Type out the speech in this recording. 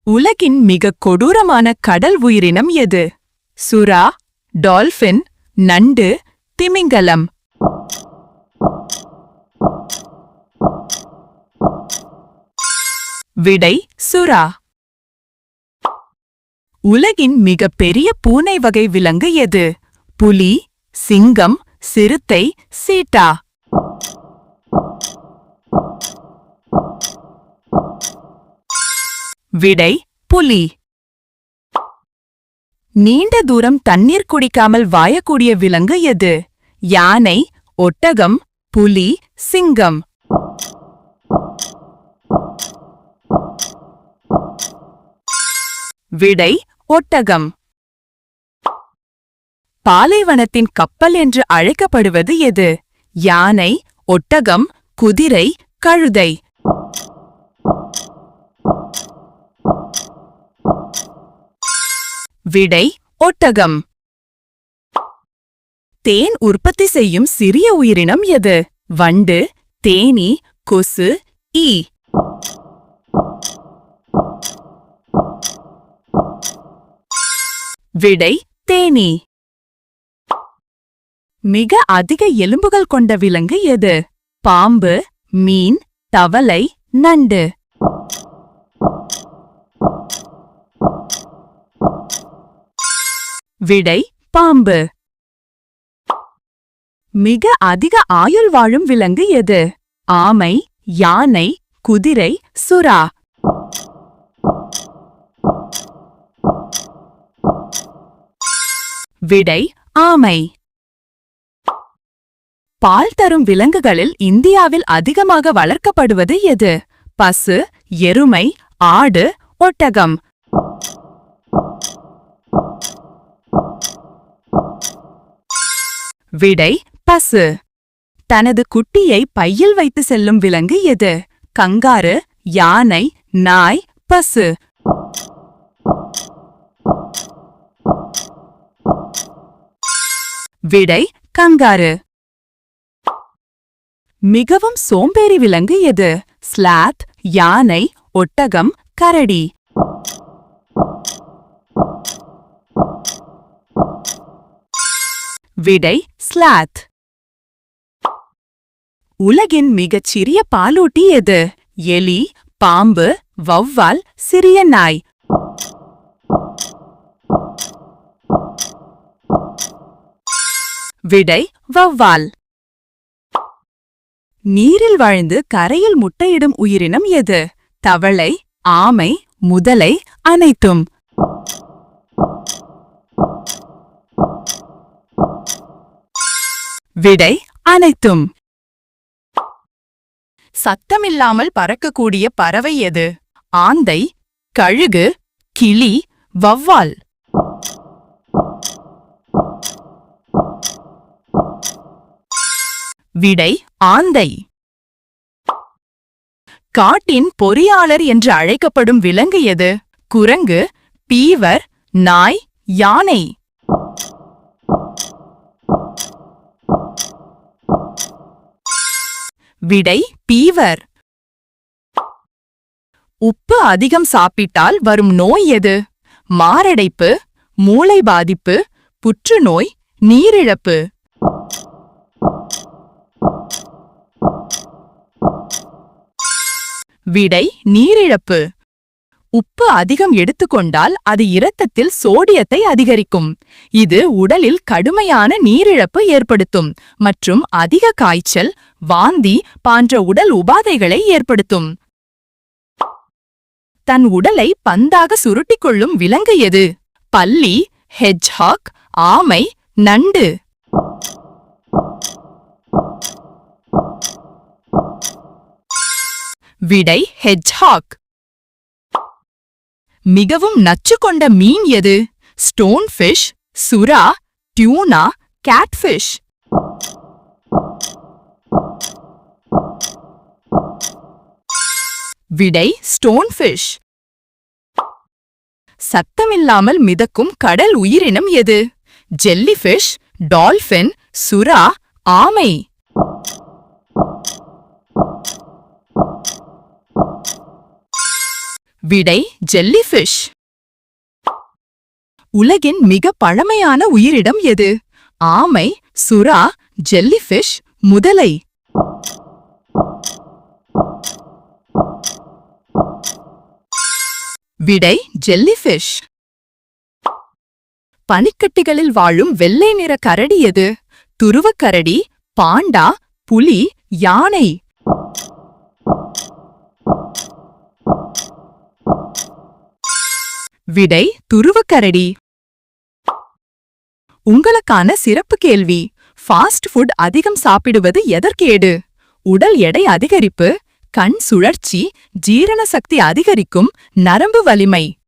உலகின் மிக கொடூரமான கடல் உயிரினம் எது? சுறா, டால்பின், நண்டு, திமிங்கலம். விடை சுறா. உலகின் மிக பெரிய பூனை வகை விலங்கு எது? புலி, சிங்கம், சிறுத்தை, சீட்டா. விடை புலி. நீண்ட தூரம் தண்ணீர் குடிக்காமல் வாயக்கூடிய விலங்கு எது? யானை, ஒட்டகம், புலி, சிங்கம். விடை ஒட்டகம். பாலைவனத்தின் கப்பல் என்று அழைக்கப்படுவது எது? யானை, ஒட்டகம், குதிரை, கழுதை. விடை ஒட்டகம். தேன் உற்பத்தி செய்யும் சிறிய உயிரினம் எது? வண்டு, தேனீ, கொசு, ஈ. விடை தேனீ. மிக அதிக எலும்புகள் கொண்ட விலங்கு எது? பாம்பு, மீன், தவளை, நண்டு. விடை பாம்பு. மிக அதிக ஆயுள் வாழும் விலங்கு எது? ஆமை, யானை, குதிரை, சுறா. விடை ஆமை. பால் தரும் விலங்குகளில் இந்தியாவில் அதிகமாக வளர்க்கப்படுவது எது? பசு, எருமை, ஆடு, ஒட்டகம். விடை பசு. தனது குட்டியை பையில் வைத்து செல்லும் விலங்கு எது? கங்காரு, யானை, நாய், பசு. விடை கங்காரு. மிகவும் சோம்பேறி விலங்கு எது? ஸ்லாத், யானை, ஒட்டகம், கரடி. விடை ஸ்லாத். உலகின் மிகச் சிறிய பாலூட்டி எது? எலி, பாம்பு, வௌவால், சிறிய நாய். விடை வௌவால். நீரில் வாழ்ந்து கரையில் முட்டையிடும் உயிரினம் எது? தவளை, ஆமை, முதலை, அனைத்தும். விடை அனைத்தும். சத்தமில்லாமல் பறக்கக்கூடிய பறவை எது? ஆந்தை, கழுகு, கிளி, வௌவால். விடை ஆந்தை. காட்டின் பொறியாளர் என்று அழைக்கப்படும் விலங்கு எது? குரங்கு, பீவர், நாய், யானை. விடை பீவர். உப்பு அதிகம் சாப்பிட்டால் வரும் நோய் எது? மாரடைப்பு, மூளை பாதிப்பு, புற்றுநோய், நீரிழப்பு. விடை நீரிழப்பு. உப்பு அதிகம் எடுத்துக்கொண்டால் அது இரத்தத்தில் சோடியத்தை அதிகரிக்கும். இது உடலில் கடுமையான நீரிழப்பு ஏற்படுத்தும் மற்றும் அதிக காய்ச்சல், வாந்தி போன்ற உடல் உபாதைகளை ஏற்படுத்தும். தன் உடலை பந்தாக சுருட்டிக் கொள்ளும் விலங்கு எது? பல்லி, ஹெட்ஜ்ஹாக், ஆமை, நண்டு. விடை ஹெட்ஜ்ஹாக். மிகவும் நச்சு கொண்ட மீன் எது? ஸ்டோன் ஃபிஷ், சுறா, டியூனா, கேட்ஃபிஷ். விடை ஸ்டோன் ஃபிஷ். சத்தமில்லாமல் மிதக்கும் கடல் உயிரினம் எது? ஜெல்லிஃபிஷ், டால்பின், சுறா, ஆமை. விடை ஜெல்லிஃபிஷ். உலகின் மிக பழமையான உயிரிடம் எது? ஆமை, சுறா, ஜெல்லிஃபிஷ், முதலை. விடை ஜெல்லிஃபிஷ். பனிக்கட்டிகளில் வாழும் வெள்ளை நிற கரடி எது? துருவக்கரடி, பாண்டா, புலி, யானை. விடை துருவக்கரடி. உங்களுக்கான சிறப்பு கேள்வி. ஃபாஸ்ட் ஃபுட் அதிகம் சாப்பிடுவது எதற்கேடு? உடல் எடை அதிகரிப்பு, கண் சுழற்சி, ஜீரண சக்தி அதிகரிக்கும், நரம்பு வலிமை.